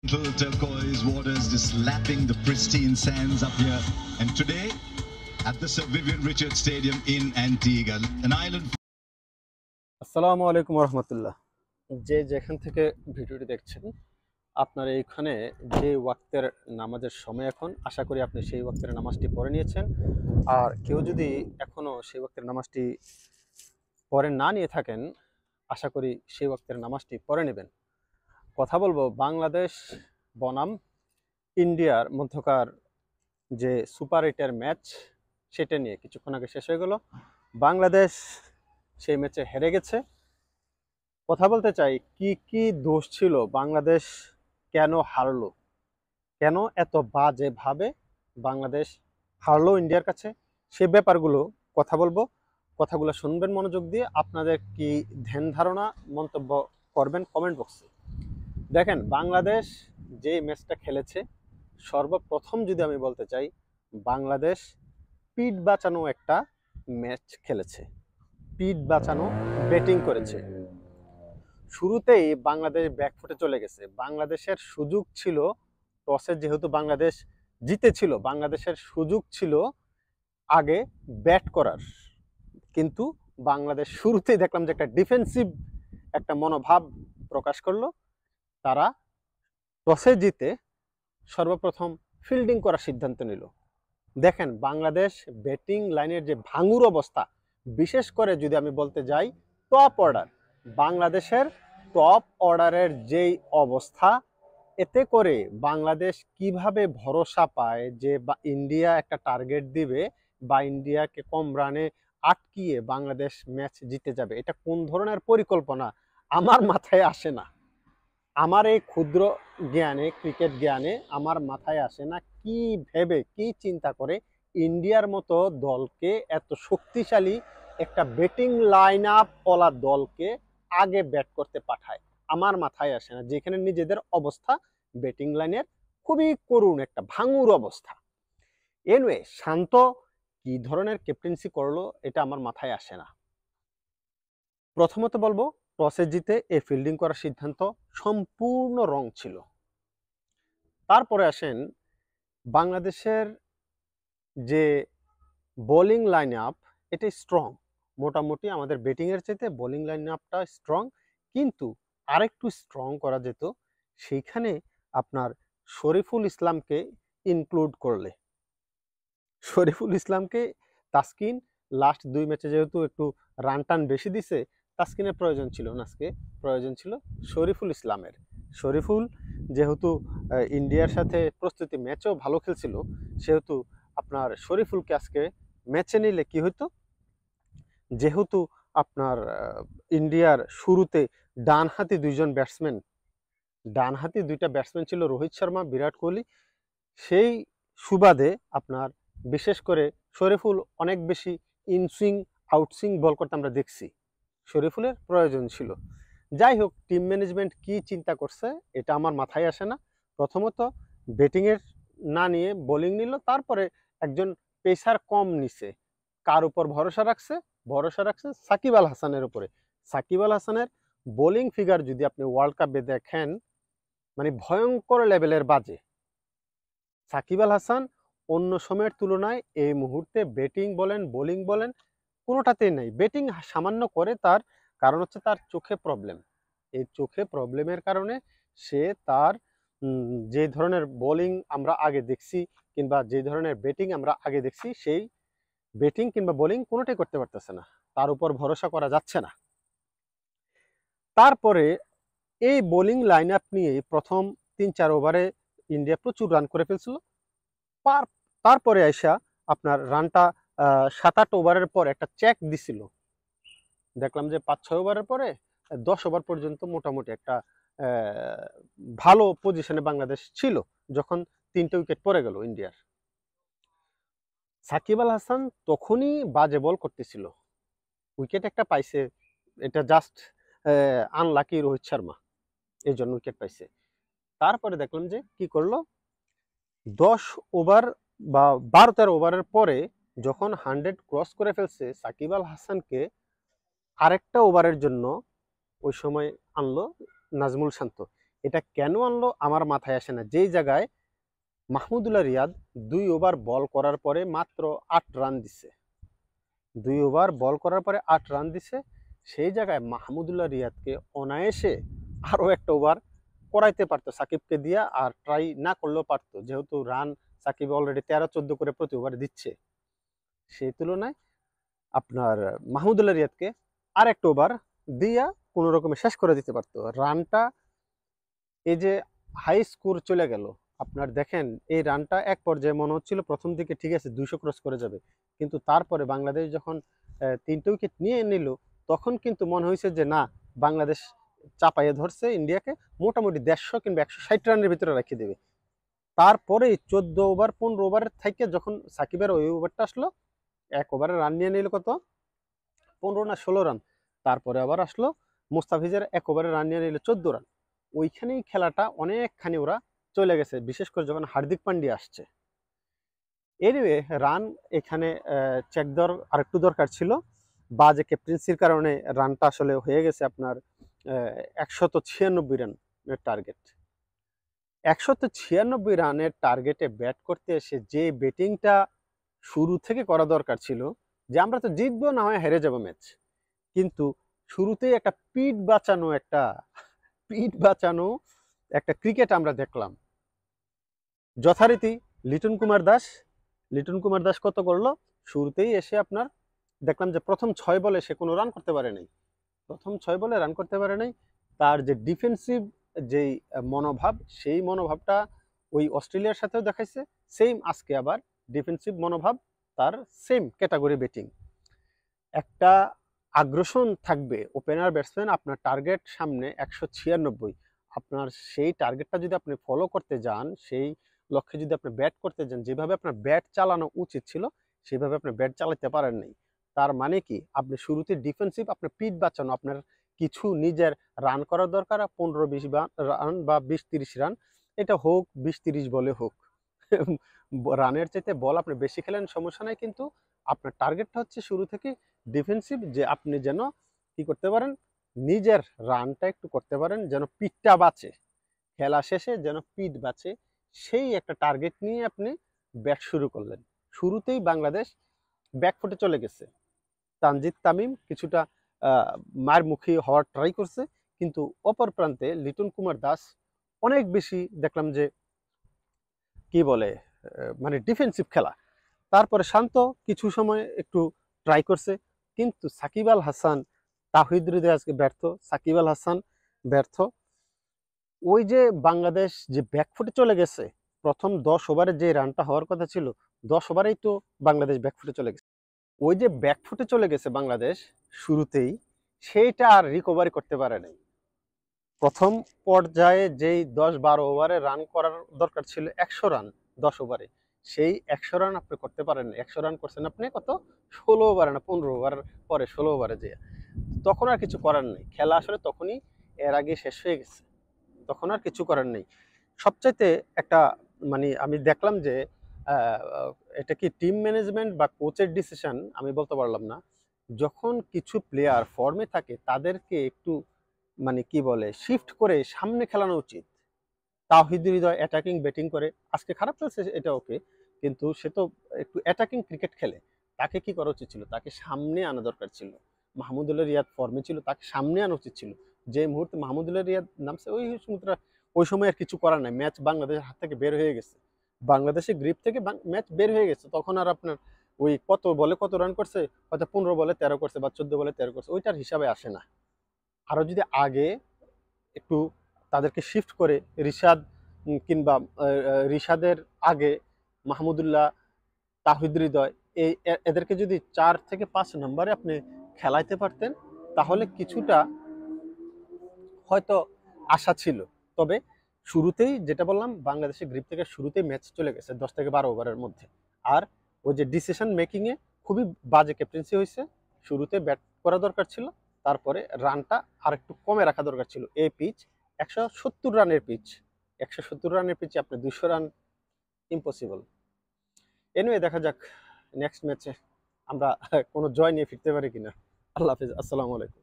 Little turquoise waters just lapping the pristine sands up here. And today, at the Sir Vivian Richards Stadium in Antigua, an island. আসসালামু আলাইকুম রহমতুল্লাহ। যে যেখান থেকে ভিডিওটি দেখছেন, আপনার এইখানে যে ওয়াক্তের নামাজের সময় এখন, আশা করি আপনি সেই ওয়াক্তের নামাজটি পড়ে নিয়েছেন। আর কেউ যদি এখনও সেই ওয়াক্তের নামাজটি পড়ে না নিয়ে থাকেন, আশা করি সেই ওয়াক্তের নামাজটি পড়ে নেবেন। কথা বলবো বাংলাদেশ বনাম ইন্ডিয়ার মধ্যকার যে সুপার 8-এর ম্যাচ, সেটা নিয়ে কিছুক্ষণ আগে শেষ হয়ে গেল। বাংলাদেশ সেই ম্যাচে হেরে গেছে। কথা বলতে চাই কি কি দোষ ছিল, বাংলাদেশ কেন হারলো, কেন এত বাজেভাবে বাংলাদেশ হারলো ইন্ডিয়ার কাছে, সে ব্যাপারগুলো কথা বলবো। কথাগুলো শুনবেন মনোযোগ দিয়ে। আপনাদের কি ধ্যান ধারণা মন্তব্য করবেন কমেন্ট বক্সে। দেখেন, বাংলাদেশ যে ম্যাচটা খেলেছে, সর্বপ্রথম যদি আমি বলতে চাই, বাংলাদেশ পিঠ বাঁচানো একটা ম্যাচ খেলেছে, পিঠ বাঁচানো ব্যাটিং করেছে। শুরুতেই বাংলাদেশ ব্যাকফুটে চলে গেছে। বাংলাদেশের সুযোগ ছিল, টসে যেহেতু বাংলাদেশ জিতেছিল, বাংলাদেশের সুযোগ ছিল আগে ব্যাট করার, কিন্তু বাংলাদেশ শুরুতেই দেখলাম যে একটা ডিফেন্সিভ একটা মনোভাব প্রকাশ করলো। তারা টসে জিতে সর্বপ্রথম ফিল্ডিং করার সিদ্ধান্ত নিল। দেখেন, বাংলাদেশ ব্যাটিং লাইনের যে ভাঙুর অবস্থা, বিশেষ করে যদি আমি বলতে যাই টপ অর্ডার, বাংলাদেশের টপ অর্ডারের যেই অবস্থা, এতে করে বাংলাদেশ কিভাবে ভরসা পায় যে ইন্ডিয়া একটা টার্গেট দিবে বা ইন্ডিয়াকে কম রানে আটকিয়ে বাংলাদেশ ম্যাচ জিতে যাবে, এটা কোন ধরনের পরিকল্পনা আমার মাথায় আসে না। আমার এই ক্ষুদ্র জ্ঞানে, ক্রিকেট জ্ঞানে আমার মাথায় আসে না কি ভেবে, কি চিন্তা করে ইন্ডিয়ার মতো দলকে, এত শক্তিশালী একটা ব্যাটিং লাইন আপ ওলা দলকে আগে ব্যাট করতে পাঠায়। আমার মাথায় আসে না, যেখানে নিজেদের অবস্থা ব্যাটিং লাইনের খুবই করুণ, একটা ভাঙুর অবস্থা। এনওয়ে, শান্ত কি ধরনের ক্যাপ্টেন্সি করলো এটা আমার মাথায় আসে না। প্রথমত বলবো, টসে জিতে এ ফিল্ডিং করার সিদ্ধান্ত সম্পূর্ণ রং ছিল। তারপরে আসেন বাংলাদেশের যে বোলিং লাইন আপ, এটা স্ট্রং, মোটামুটি আমাদের ব্যাটিংয়ের চাইতে বোলিং লাইন আপটা স্ট্রং, কিন্তু আরেকটু স্ট্রং করা যেত। সেইখানে আপনার শরীফুল ইসলামকে ইনক্লুড করলে, শরীফুল ইসলামকে, তাসকিন লাস্ট 2 ম্যাচে যেহেতু একটু রান টান বেশি দিছে, তাসকিনের প্রয়োজন ছিল না, আজকে প্রয়োজন ছিল শরীফুল ইসলামের। শরীফুল যেহেতু ইন্ডিয়ার সাথে প্রস্তুতি ম্যাচেও ভালো খেলছিল, সেহেতু আপনার শরীফুলকে আজকে ম্যাচে নিলে কি হতো, যেহেতু আপনার ইন্ডিয়ার শুরুতে ডানহাতি 2জন ব্যাটসম্যান, ডানহাতি 2টা ব্যাটসম্যান ছিল রোহিত শর্মা, বিরাট কোহলি, সেই সুবাদে আপনার বিশেষ করে শরীফুল অনেক বেশি ইনসুইং আউটসুইং বল করতে আমরা দেখছি, শরীফুলের প্রয়োজন ছিল। যাই হোক, টিম ম্যানেজমেন্ট কি চিন্তা করছে এটা আমার মাথায় আসে না। প্রথমত ব্যাটিংয়ের না নিয়ে বোলিং নিল, তারপরে একজন পেসার কম নিছে। কার উপর ভরসা রাখছে? ভরসা রাখছে সাকিব আল হাসানের উপরে। সাকিব আল হাসানের বোলিং ফিগার যদি আপনি ওয়ার্ল্ড কাপে দেখেন, মানে ভয়ঙ্কর লেভেলের বাজে। সাকিব আল হাসান অন্য সময়ের তুলনায় এই মুহূর্তে ব্যাটিং বলেন বোলিং বলেন কোনোটাতেই নেই। ব্যাটিং সামান্য করে, তার কারণ হচ্ছে তার চোখে প্রবলেম। এই চোখে প্রবলেমের কারণে সে তার যে ধরনের বোলিং আমরা আগে দেখছি কিংবা যে ধরনের ব্যাটিং আমরা আগে দেখছি, সেই ব্যাটিং কিংবা বোলিং কোনোটাই করতে পারতেছে না, তার উপর ভরসা করা যাচ্ছে না। তারপরে এই বোলিং লাইন আপ নিয়ে প্রথম 3-4 ওভারে ইন্ডিয়া প্রচুর রান করে ফেলছিল। তারপরে আইসা আপনার রানটা 7-8 ওভারের পর একটা চেক দিছিল, দেখলাম যে 5-6 ওভারের পরে 10 ওভার পর্যন্ত মোটামুটি একটা ভালো পজিশনে বাংলাদেশ ছিল, যখন 3টে উইকেট পড়ে গেল ইন্ডিয়ার। সাকিব আল হাসান তখনই বাজে বল করতেছিল, উইকেট একটা পাইছে, এটা জাস্ট আনলাকি রোহিত শর্মা, এই জন্য উইকেট পাইছে। তারপরে দেখলাম যে কি করলো, 10 ওভার বা 12-13 ওভারের পরে যখন 100 ক্রস করে ফেলছে, সাকিব আল হাসানকে আরেকটা ওভারের জন্য ওই সময় আনলো নাজমুল শান্ত। এটা কেন আনলো আমার মাথায় আসে না। যেই জায়গায় মাহমুদুল্লাহ রিয়াদ 2 ওভার বল করার পরে মাত্র 8 রান দিছে, 2 ওভার বল করার পরে 8 রান দিছে, সেই জায়গায় মাহমুদুল্লাহ রিয়াদকে অনায়াসে আরও একটা ওভার করাইতে পারতো সাকিবকে দিয়া, আর ট্রাই না করলেও পারতো, যেহেতু রান সাকিব অলরেডি 13-14 করে প্রতি ওভারে দিচ্ছে। সেই তুলনায় আপনার মাহমুদুল্লাহ রিয়াদকে আর একটা ওভার দিয়া কোনো রকমে শেষ করে দিতে পারতো রানটা। এই যে হাই স্কোর চলে গেল, আপনার দেখেন এই রানটা এক পর্যায়ে মনে হচ্ছিল প্রথম দিকে ঠিক আছে 200 ক্রস করে যাবে, কিন্তু তারপরে বাংলাদেশ যখন 3টে উইকেট নিয়ে নিল, তখন কিন্তু মনে হয়েছে যে না, বাংলাদেশ চাপাইয়ে ধরছে ইন্ডিয়াকে, মোটামুটি 150 কিংবা 160 রানের ভিতরে রেখে দেবে। তারপরে 14 ওভার 15 ওভারের থেকে যখন সাকিবের ওই ওভারটা আসলো, এক ওভারে রান নিয়ে নিল কত, 15 না 16 রান। তারপরে আবার আসলো মুস্তাফিজের এক ওভারে রান নিয়ে নিল 14 রান। ওইখানেই খেলাটা অনেকখানি ওরা চলে গেছে, বিশেষ করে যখন হার্দিক পান্ডিয়া আসছে। এনিওয়ে রান এখানে চেক আরেকটু দরকার ছিল, বাজে ক্যাপ্টেন্সির কারণে রানটা আসলে হয়ে গেছে আপনার 196 রানের টার্গেট। 196 রানের টার্গেটে ব্যাট করতে এসে যে ব্যাটিংটা শুরু থেকে করা দরকার ছিল, যে আমরা তো জিতবো না হয় হেরে যাব ম্যাচ, কিন্তু শুরুতেই একটা পিঠ বাঁচানো একটা ক্রিকেট আমরা দেখলাম। যথারীতি লিটন কুমার দাস কত করলো, শুরুতেই এসে আপনার দেখলাম যে প্রথম 6 বলে সে কোনো রান করতে পারে নাই, প্রথম 6 বলে রান করতে পারে নাই। তার যে ডিফেন্সিভ যেই মনোভাব, সেই মনোভাবটা ওই অস্ট্রেলিয়ার সাথেও দেখাইছে, সেম আজকে আবার ডিফেন্সিভ মনোভাব, তার সেম ক্যাটাগরি ব্যাটিং। একটা আগ্রাসন থাকবে ওপেনার ব্যাটসম্যান, আপনার টার্গেট সামনে 196, আপনার সেই টার্গেটটা যদি আপনি ফলো করতে যান, সেই লক্ষ্যে যদি আপনি ব্যাট করতে যান, যেভাবে আপনার ব্যাট চালানো উচিত ছিল সেভাবে আপনি ব্যাট চালাতে পারেন নাই। তার মানে কি, আপনি শুরুতে ডিফেন্সিভ, আপনার পিচ বাঁচানো, আপনার কিছু নিজের রান করার দরকার, 15-20 রান বা 20-30 রান, এটা হোক 20-30 বলে হোক, রানের চাইতে বল আপনি বেশি খেলেন সমস্যা নাই, কিন্তু আপনার টার্গেটটা হচ্ছে শুরু থেকে ডিফেন্সিভ, যে আপনি যেন কি করতে পারেন, নিজের রানটা একটু করতে পারেন, যেন পিঠটা বাঁচে, খেলা শেষে যেন পিঠ বাঁচে, সেই একটা টার্গেট নিয়ে আপনি ব্যাট শুরু করলেন। শুরুতেই বাংলাদেশ ব্যাকফুটে চলে গেছে, তানজিদ তামিম কিছুটা মার মুখী হওয়ার ট্রাই করছে, কিন্তু অপর প্রান্তে লিটন কুমার দাস অনেক বেশি দেখলাম যে কি বলে মানে ডিফেন্সিভ খেলা। তারপরে শান্ত কিছু সময় একটু ট্রাই করছে, কিন্তু সাকিব আল হাসান, তাহিদ হৃদয় আজকে ব্যর্থ, সাকিব আল হাসান ব্যর্থ। ওই যে বাংলাদেশ যে ব্যাকফুটে চলে গেছে, প্রথম 10 ওভারে যে রানটা হওয়ার কথা ছিল, 10 ওভারেই তো বাংলাদেশ ব্যাকফুটে চলে গেছে। ওই যে ব্যাকফুটে চলে গেছে বাংলাদেশ শুরুতেই, সেইটা আর রিকভারি করতে পারে নাই। প্রথম পর্যায়ে যেই 10-12 ওভারে রান করার দরকার ছিল 100 রান 10 ওভারে, সেই 100 রান আপনি করতে পারেন না। 100 রান করছেন আপনি কত, 16 ওভারে না 15 ওভার পরে, 16 ওভারে যে, তখন আর কিছু করার নেই, খেলা আসলে তখনই এর আগে শেষ হয়ে গেছে, তখন আর কিছু করার নেই। সবচাইতে একটা মানে আমি দেখলাম যে এটা কি টিম ম্যানেজমেন্ট বা কোচের ডিসিশন আমি বলতে পারলাম না, যখন কিছু প্লেয়ার ফর্মে থাকে তাদেরকে একটু মানে কি বলে শিফট করে সামনে খেলানো উচিত। তাওহিদ হৃদয় অ্যাটাকিং ব্যাটিং করে, আজকে খারাপ চলছে এটা ওকে, কিন্তু সে তো একটু অ্যাটাকিং ক্রিকেট খেলে, তাকে কি করা উচিত ছিল, তাকে সামনে আনা দরকার ছিল। মাহমুদুল্লাহ রিয়াদ ফর্মে ছিল, তাকে সামনে আনা উচিত ছিল। যে মুহূর্তে মাহমুদুল্লাহ রিয়াদ নামছে ওই সময় আর কিছু করার নাই, ম্যাচ বাংলাদেশের হাত থেকে বের হয়ে গেছে, বাংলাদেশের গ্রিপ থেকে ম্যাচ বের হয়ে গেছে। তখন আর আপনার ওই কত বলে কত রান করছে, হয়তো 15 বলে 13 করছে বা 14 বলে 13 করছে, ওইটার হিসাবে আসে না। আরো যদি আগে একটু তাদেরকে শিফট করে রিশাদ কিংবা রিশাদের আগে মাহমুদুল্লাহ, তাহিদ হৃদয়, এদেরকে যদি 4 থেকে 5 নম্বরে আপনি খেলাইতে পারতেন, তাহলে কিছুটা হয়তো আশা ছিল। তবে শুরুতেই যেটা বললাম, বাংলাদেশের গ্রিপ থেকে শুরুতেই ম্যাচ চলে গেছে 10 থেকে 12 ওভারের মধ্যে। আর ওই যে ডিসিশন মেকিংয়ে খুবই বাজে ক্যাপ্টেন্সি হয়েছে, শুরুতে ব্যাট করা দরকার ছিল, তারপরে রানটা আর একটু কমে রাখা দরকার ছিল। এই পিচ 170 রানের পিচ, 170 রানের পিচে আপনি 200 রান ইম্পসিবল। এনিওয়ে দেখা যাক নেক্সট ম্যাচে আমরা কোনো জয় নিয়ে ফিরতে পারি কিনা। আল্লাহ হাফিজ, আসসালামু আলাইকুম।